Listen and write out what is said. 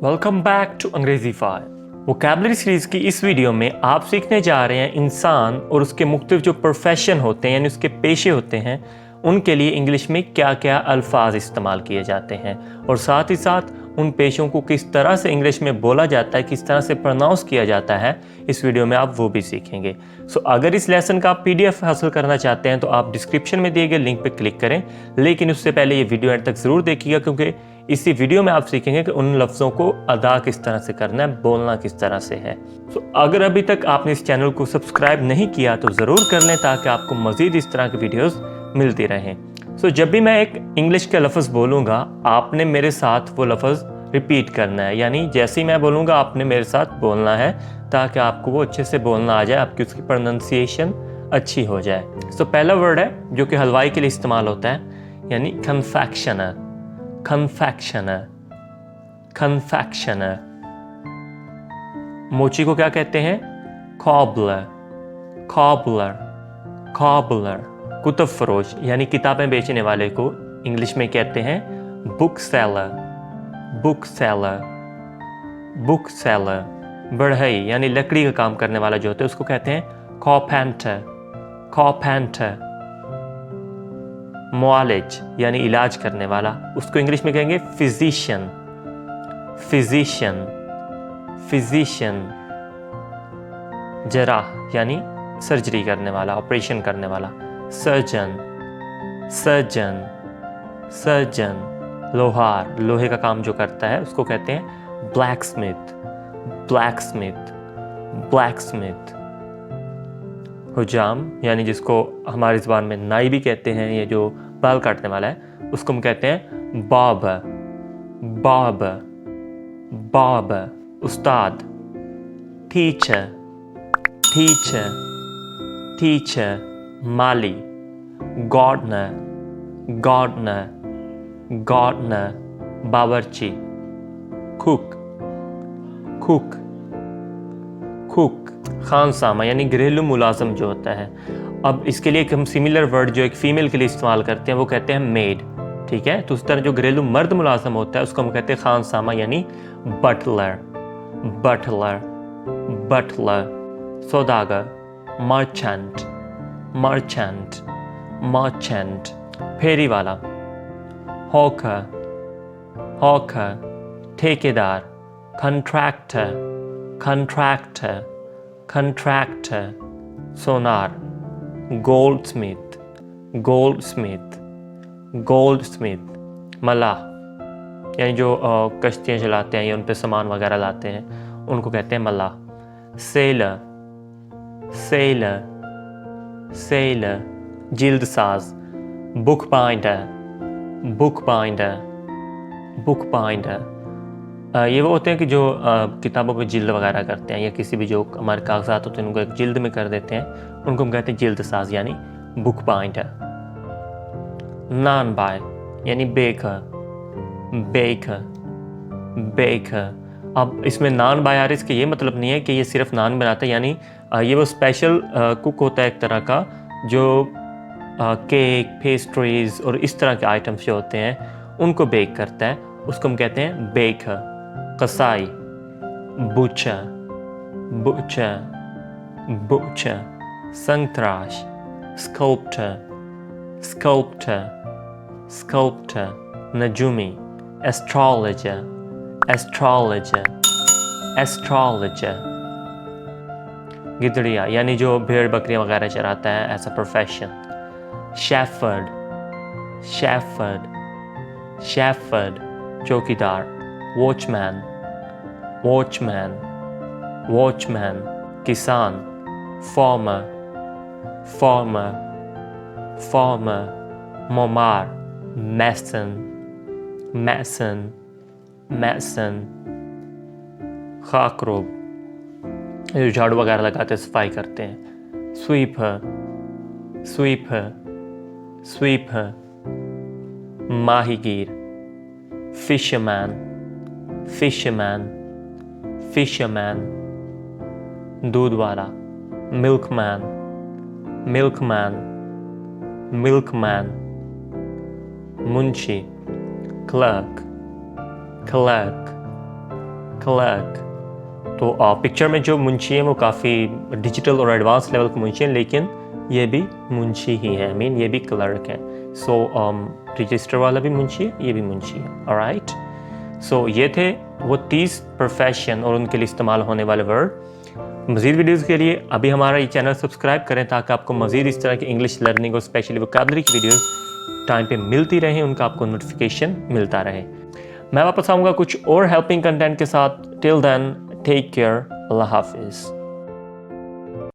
Welcome back to अंग्रेजी file. Vocabulary series की इस वीडियो में आप सीखने जा रहे हैं इंसान और उसके मुख्तलिफ जो प्रोफेशन होते हैं यानी उसके पेशे होते हैं उनके लिए इंग्लिश में क्या क्या अल्फाज इस्तेमाल किए जाते हैं और साथ ही साथ उन पेशों को किस तरह से इंग्लिश में बोला जाता है, किस तरह से प्रोनाउंस किया जाता है। इस वीडियो में आप वो भी सीखेंगे। अगर इस लेसन का आप PDF हासिल करना चाहते हैं तो आप डिस्क्रिप्शन में दिए गए लिंक पर क्लिक करें, लेकिन उससे पहले ये वीडियो एंड तक ज़रूर देखिएगा क्योंकि इसी वीडियो में आप सीखेंगे कि उन लफ्ज़ों को अदा किस तरह से करना है, बोलना किस तरह से है। अगर अभी तक आपने इस चैनल को सब्सक्राइब नहीं किया तो ज़रूर कर लें ताकि आपको मज़ीद इस तरह की वीडियोस मिलती रहें। जब भी मैं एक इंग्लिश का लफ्ज़ बोलूँगा आपने मेरे साथ वो लफ्ज़ रिपीट करना है, यानी जैसे ही मैं बोलूँगा आपने मेरे साथ बोलना है ताकि आपको वो अच्छे से बोलना आ जाए, आपकी उसकी प्रोनाउंसिएशन अच्छी हो जाए। पहला वर्ड है जो कि हलवाई के लिए इस्तेमाल होता है, यानी कन्फेक्शनर। Confectioner, confectioner. मोची को क्या कहते हैं? Cobbler, cobbler, cobbler. कुतुब फरोश यानी किताबें बेचने वाले को इंग्लिश में कहते हैं book seller, book seller, book seller. बढ़ई यानी लकड़ी का काम करने वाला जो होता है उसको कहते हैं कॉर्पेंटर, कॉर्पेंटर। मुआलिज यानी इलाज करने वाला, उसको इंग्लिश में कहेंगे फिजिशियन, फिजिशियन, फिजिशियन। जराह यानी सर्जरी करने वाला, ऑपरेशन करने वाला, सर्जन, सर्जन, सर्जन। लोहार लोहे का काम जो करता है उसको कहते हैं blacksmith, blacksmith, blacksmith. हुजाम यानी जिसको हमारी ज़बान में नाई भी कहते हैं, ये जो बाल काटने वाला है उसको हम कहते हैं बार्बर, बार्बर, बार्बर। उस्ताद, टीचर, टीचर, टीचर। माली, गार्डनर, गार्डनर, गार्डनर। बावर्ची, कुक, कुक, कुक। खानसामा यानी घरेलू मुलाजम जो होता है। अब इसके लिए एक हम सिमिलर वर्ड जो एक फीमेल के लिए इस्तेमाल करते हैं वो कहते हैं मेड, ठीक है। तो उस तरह जो घरेलू मर्द मुलाजम होता है उसको हम कहते हैं खानसामा यानी बटलर, बटलर, बटलर। सौदागर, मर्चेंट, मर्चेंट, मर्चेंट। फेरी वाला, हॉकर, हॉकर। ठेकेदार, कंट्रैक्टर, कंट्रैक्टर, कंट्रैक्टर। सोनार, गोल्डस्मिथ, गोल्डस्मिथ, गोल्डस्मिथ। मलाह यानी जो कश्तियाँ चलाते हैं या उन पे सामान वगैरह लाते हैं उनको कहते हैं मलाह। Sailor, sailor, sailor. जिल्द साज, book binder, book binder, book binder. ये वो होते हैं कि जो किताबों पे जिल्द वगैरह करते हैं या किसी भी जो हमारे कागजात होते हैं उनको एक जिल्द में कर देते हैं, उनको हम कहते हैं जिल्द साज यानी बुक बाइंडर। नान बाय यानी बेकर, बेकर, बेकर। अब इसमें नान बाय आरिस के ये मतलब नहीं है कि ये सिर्फ नान बनाता है, यानी ये वो स्पेशल कुक होता है एक तरह का जो केक, पेस्ट्रीज और इस तरह के आइटम्स जो होते हैं उनको बेक करता है, उसको हम कहते हैं बेकर। कसाई, बुचर, बुचर, बुचर। संतराश, स्कल्प्टर, स्कल्प्टर, स्कल्प्टर। नजूमी, एस्ट्रोलॉजर, एस्ट्रोलॉजर, एस्ट्रोलॉजर। गिदड़िया यानी जो भेड़ बकरियां वगैरह चराता है, ऐसा प्रोफेशन। Shepherd, shepherd, shepherd. चौकीदार, वॉचमैन, वॉचमैन, वॉचमैन। किसान, फार्मर, फार्मर, फार्मर। मोमार, मैसन, मैसन, मैसन। खाकरोब जो झाड़ू वगैरह लगाते हैं, सफाई करते हैं। Sweeper, sweeper, sweeper. माहीगीर, फिशरमैन, फिशरमैन, फिशरमैन। दूध वाला, मिल्कमैन, मिल्कमैन, मिल्कमैन। मुंशी, क्लर्क, क्लर्क, क्लर्क। तो पिक्चर में जो मुंशी हैं वो काफ़ी डिजिटल और एडवांस लेवल के मुंशी हैं, लेकिन ये भी मुंशी ही है, ये भी क्लर्क हैं। सो रजिस्टर वाला भी मुंशी है, ये भी मुंशी है। ऑलराइट, सो ये थे वो 30 प्रोफेशन और उनके लिए इस्तेमाल होने वाले वर्ड। मज़ीद वीडियोज़ के लिए अभी हमारा ये चैनल सब्सक्राइब करें ताकि आपको मज़ीद इस तरह की इंग्लिश लर्निंग और स्पेशली वोकैबुलरी की वीडियोज़ टाइम पे मिलती रहें, उनका आपको नोटिफिकेशन मिलता रहे। मैं वापस आऊँगा कुछ और हेल्पिंग कंटेंट के साथ। टिल देन, टेक केयर, अल्लाह हाफिज़।